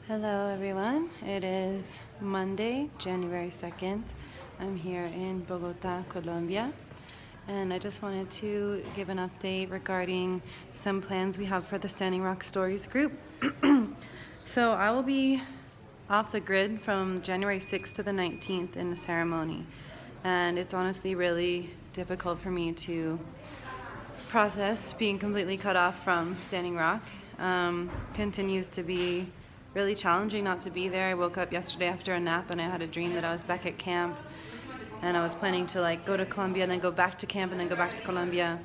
Hello, everyone. It is Monday, January 2nd. I'm here in Bogota, Colombia, and I just wanted to give an update regarding some plans we have for the Standing Rock Stories group. So I will be off the grid from January 6th to the 19th in the ceremony, and it's honestly really difficult for me to process being completely cut off from Standing Rock. Continues to be really challenging not to be there. I woke up yesterday after a nap and I had a dream that I was back at camp, and I was planning to go to Colombia and then go back to camp and then go back to Colombia,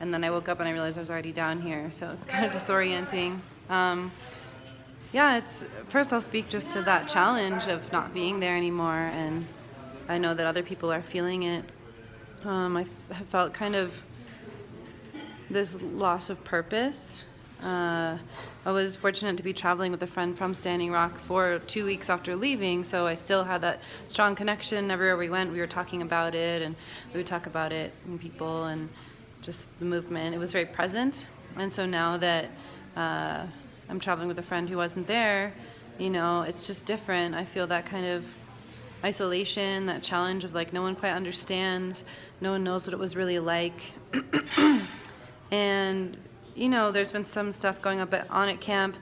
and then I woke up and I realized I was already down here, so it's kind of disorienting. Yeah, it's first I'll speak just to that challenge of not being there anymore, and I know that other people are feeling it. I have felt kind of this loss of purpose. I was fortunate to be traveling with a friend from Standing Rock for 2 weeks after leaving, so I still had that strong connection. Everywhere we went, we were talking about it, and we would talk about it and people and just the movement. It was very present, and so now that I'm traveling with a friend who wasn't there, it's just different. I feel that kind of isolation, that challenge of no one quite understands, no one knows what it was really like. And there's been some stuff going on at camp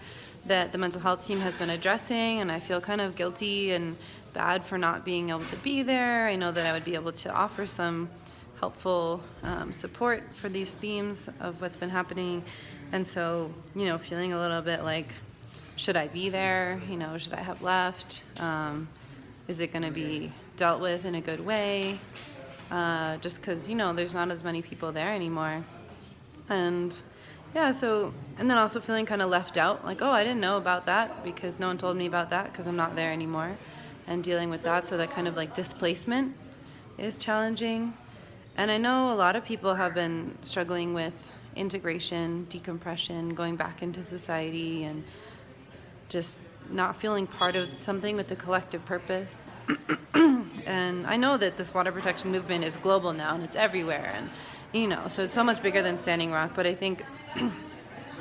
that the mental health team has been addressing, and I feel kind of guilty and bad for not being able to be there. I know that I would be able to offer some helpful support for these themes of what's been happening, and so feeling a little bit like, should I be there? Should I have left? Is it going to be dealt with in a good way? Just because there's not as many people there anymore. And yeah, and then also feeling kind of left out, like, oh, I didn't know about that because no one told me about that because I'm not there anymore, and dealing with that. So that kind of displacement is challenging. And I know a lot of people have been struggling with integration, decompression, going back into society, and just not feeling part of something with a collective purpose. And I know that this water protection movement is global now, and it's everywhere, and so it's so much bigger than Standing Rock, but I think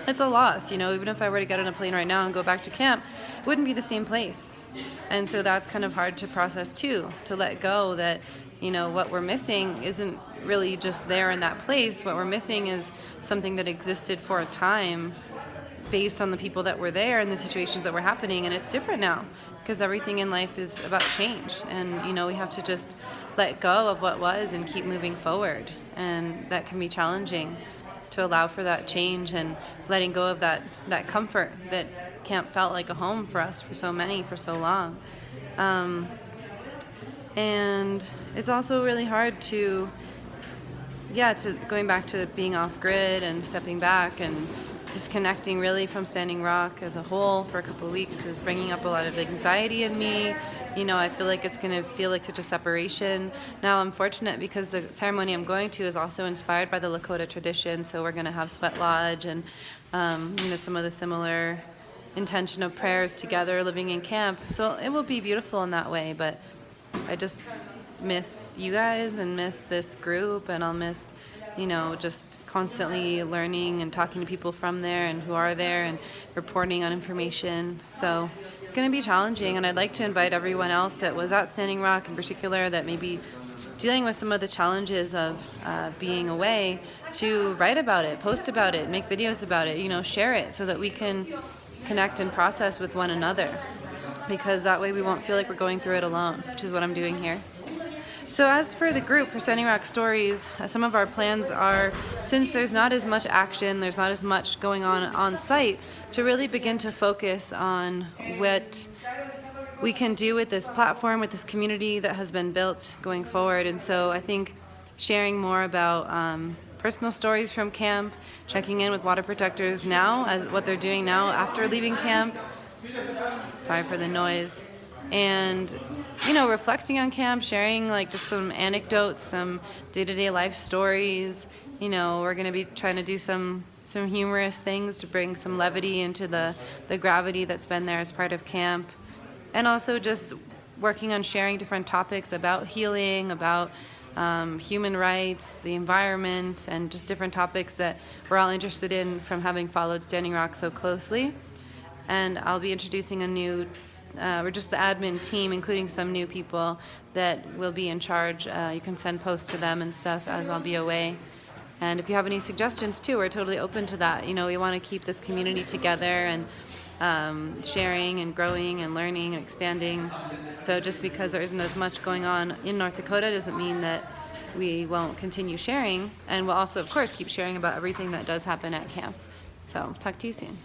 it's a loss. Even if I were to get on a plane right now and go back to camp, it wouldn't be the same place. And so that's kind of hard to process too, to let go that, what we're missing isn't really just there in that place. What we're missing is something that existed for a time based on the people that were there and the situations that were happening, and it's different now because everything in life is about change, and we have to just let go of what was and keep moving forward, and that can be challenging to allow for that change and letting go of that comfort that camp felt like a home for us for so long. And it's also really hard to going back to being off grid and stepping back and disconnecting really from Standing Rock as a whole for a couple of weeks is bringing up a lot of anxiety in me. I feel like it's going to feel like such a separation. Now I'm fortunate because the ceremony I'm going to is also inspired by the Lakota tradition, so we're going to have sweat lodge and some of the similar intention of prayers together living in camp. So it will be beautiful in that way, but I just miss you guys and miss this group, and I'll miss just constantly learning and talking to people from there and who are there and reporting on information. So it's going to be challenging, and I'd like to invite everyone else that was at Standing Rock in particular that may be dealing with some of the challenges of being away to write about it, post about it, make videos about it, share it so that we can connect and process with one another, because that way we won't feel like we're going through it alone, which is what I'm doing here. So as for the group for Standing Rock Stories, some of our plans are, since there's not as much action, there's not as much going on site, to really begin to focus on what we can do with this platform, with this community that has been built going forward. And so I think sharing more about personal stories from camp, checking in with water protectors now, as what they're doing now after leaving camp. Sorry for the noise. And reflecting on camp, sharing just some anecdotes, some day-to-day life stories. We're going to be trying to do some humorous things to bring some levity into the gravity that's been there as part of camp, and also just working on sharing different topics about healing, about human rights, the environment, and just different topics that we're all interested in from having followed Standing Rock so closely. and I'll be introducing a new, or just the admin team, including some new people that will be in charge. You can send posts to them and stuff as I'll be away. And if you have any suggestions too, we're totally open to that. You know, we want to keep this community together and sharing and growing and learning and expanding. So just because there isn't as much going on in North Dakota doesn't mean that we won't continue sharing. And we'll also, of course, keep sharing about everything that does happen at camp. So talk to you soon.